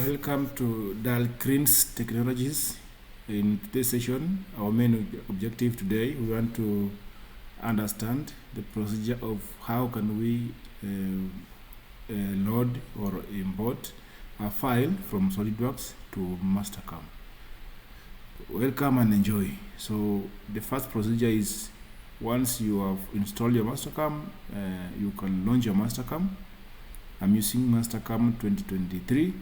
Welcome to Dalcrin's Technologies. In today's session, our main objective today, we want to understand the procedure of how can we load or import a file from SolidWorks to Mastercam. Welcome and enjoy. So the first procedure is, once you have installed your Mastercam, you can launch your Mastercam. I'm using Mastercam 2023.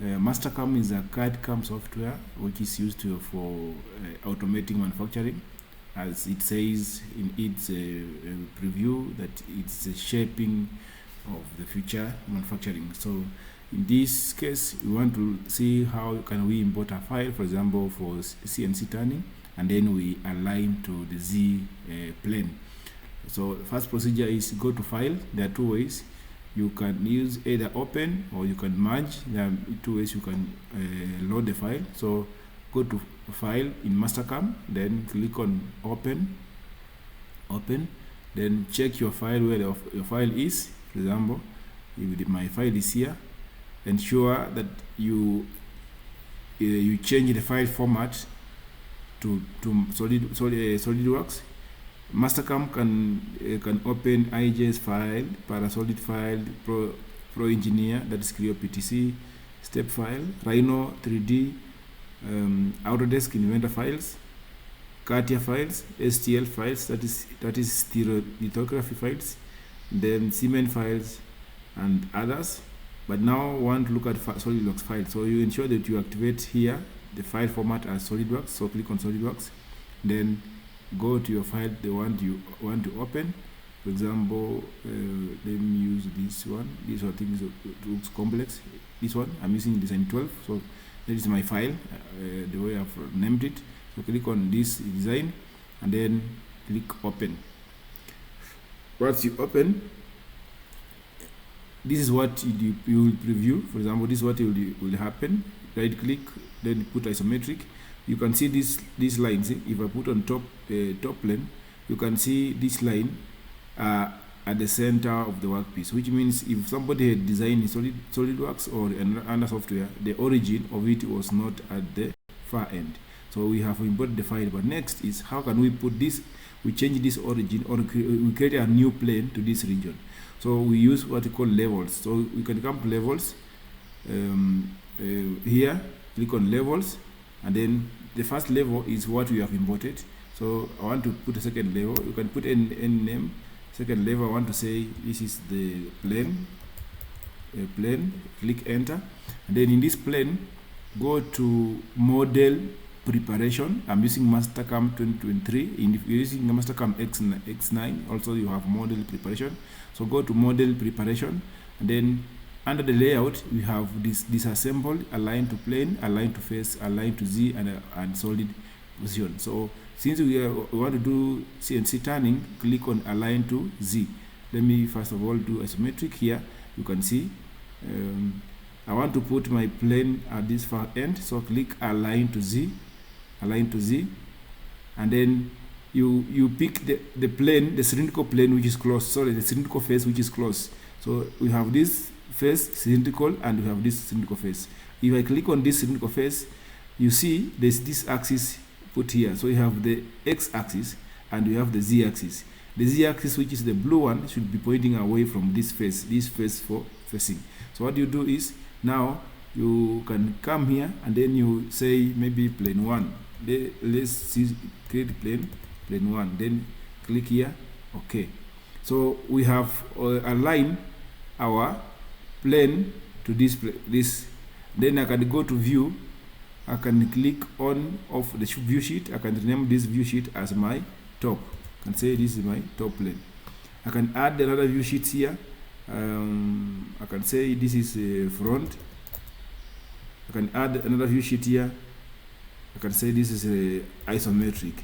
Mastercam is a CAD/CAM software which is used for automating manufacturing. As it says in its preview, that it's the shaping of the future manufacturing. So in this case, we want to see how can we import a file, for example, for CNC turning, and then we align to the Z plane. So the first procedure is go to File. There are two ways. You can use either open or you can merge. There are two ways you can load the file. So go to File in Mastercam, then click on Open, then check your file where your file is. For example, if my file is here, ensure that you change the file format to SolidWorks. Mastercam can open IJS file, Parasolid file, Pro Engineer, that is Creo PTC, Step file, Rhino 3D, Autodesk Inventor files, CATIA files, STL files, that is stereolithography files, then Siemens files and others. But now I want to look at SolidWorks files. So you ensure that you activate here the file format as SolidWorks. So click on SolidWorks, then go to your file, the one you want to open. For example, let me use this one. This one thing looks complex. This one I'm using design 12. So that is my file, the way I've named it. So click on this design and then click open. Once you open, this is what you will preview. For example, this is what will happen. Right click, then put isometric. You can see these lines. If I put on top plane, you can see this line at the center of the workpiece, which means if somebody had designed SolidWorks or another software, the origin of it was not at the far end. So we have imported the file, but next is how can we put this, we change this origin, or we create a new plane to this region. So we use what we call levels. So we can come to levels, here, click on levels, and then the first level is what we have imported. So I want to put a second level. You can put any name. Second level, I want to say this is the plane. Click enter, and then in this plane, go to model preparation. I'm using Mastercam 2023. If you're using the Mastercam X9, also you have model preparation. So go to model preparation, and then under the layout, we have this disassemble, align to plane, align to face, align to Z, and solid position. So since we want to do CNC turning, click on align to Z. Let me first of all do isometric here. You can see I want to put my plane at this far end. So click align to Z, and then you pick the plane, the cylindrical plane which is close. Sorry, the cylindrical face which is close. So we have this face cylindrical and we have this cylindrical face. If I click on this cylindrical face, you see there's this axis put here. So you have the X axis and we have the Z axis. The Z axis, which is the blue one, should be pointing away from this face for facing. So what you do is, now you can come here and then you say maybe plane 1. Let's see, create plane 1, then click here, okay. So we have aligned our plane to this. Then I can go to view. I can click on off the view sheet. I can rename this view sheet as my top. I can say this is my top plane. I can add another view sheet here. I can say this is front. I can add another view sheet here. I can say this is isometric.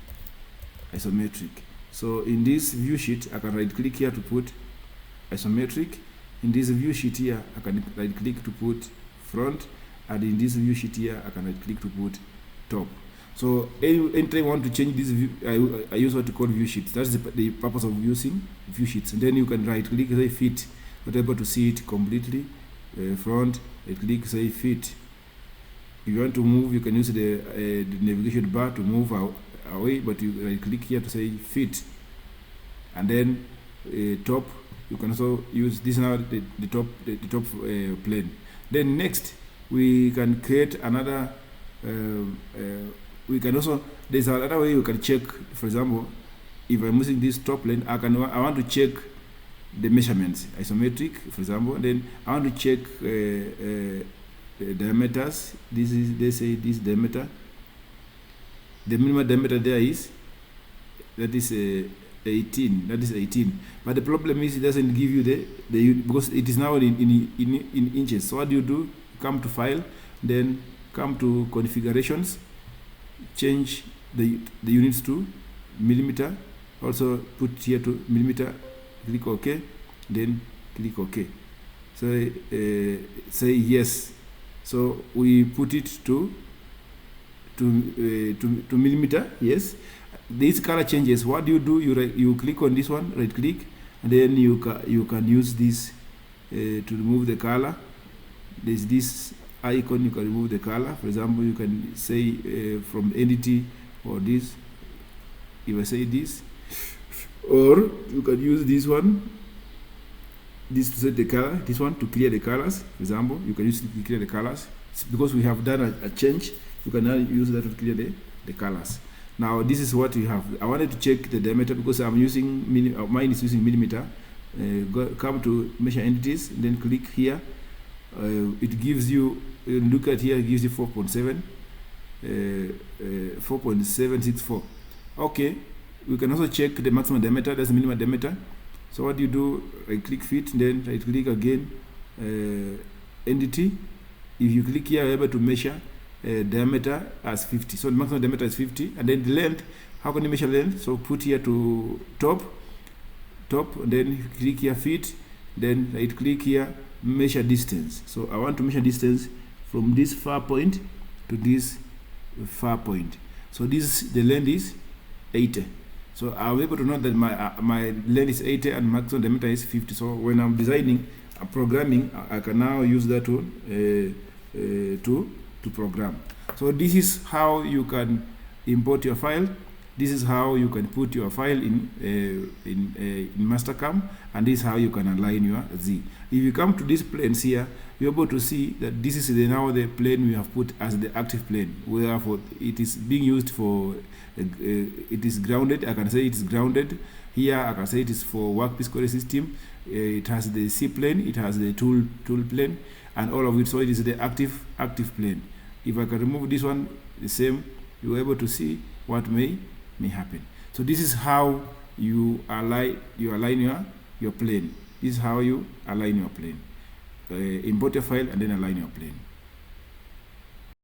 So in this view sheet, I can right click here to put isometric. In this view sheet here, I can right click to put front, and in this view sheet here, I can right click to put top. So anytime I want to change this view, I use what we call view sheets. That's the purpose of using view sheets. And then you can right click, say fit, not able to see it completely. Front, right click, say fit, If you want to move, you can use the navigation bar to move away, but you right click here to say fit, and then top. You can also use this now the top plane. Then next we can create another. We can also, there's another way you can check. For example, if I'm using this top plane, I want to check the measurements, isometric, for example. Then I want to check diameters. This is, they say this diameter. The minimum diameter there is, that is 18. That is 18. But the problem is it doesn't give you the because it is now in inches. So what do? You come to file, then come to configurations, change the units to millimeter. Also put here to millimeter. Click OK, then click OK. So say yes. So we put it to millimeter. Yes. These color changes. What do? You click on this one, right click, and then you can use this to remove the color. There's this icon, you can remove the color. For example, you can say from entity or this. If I say this, or you can use this one, this to set the color, this one to clear the colors. For example, you can use it to clear the colors. It's because we have done a change. You can now use that to clear the colors. Now this is what we have. I wanted to check the diameter because I'm using mine is using millimeter. Come to measure entities, and then click here. It gives you, look at here, it gives you 4.764. Okay, we can also check the maximum diameter. That's the minimum diameter. So what do? Right click fit, then right click again, entity. If you click here, you're able to measure diameter as 50. So the maximum diameter is 50, and then the length. How can you measure length? So put here to top, and then click here fit, then right click here, measure distance. So I want to measure distance from this far point to this far point. So the length is 80. So I'll be able to know that my length is 80 and maximum diameter is 50. So when I'm designing programming, I can now use that one to program. So this is how you can import your file. This is how you can put your file in Mastercam, and this is how you can align your Z. If you come to these planes here, you're able to see that this is now the plane we have put as the active plane. Wherefore it is being used for it is grounded. I can say it is grounded. Here I can say it is for workpiece coordinate system. It has the C plane, it has the tool plane, and all of it. So it is the active plane. If I can remove this one, the same, you're able to see what may happen. So this is how you align your plane. This is how you align your plane. Import your file and then align your plane.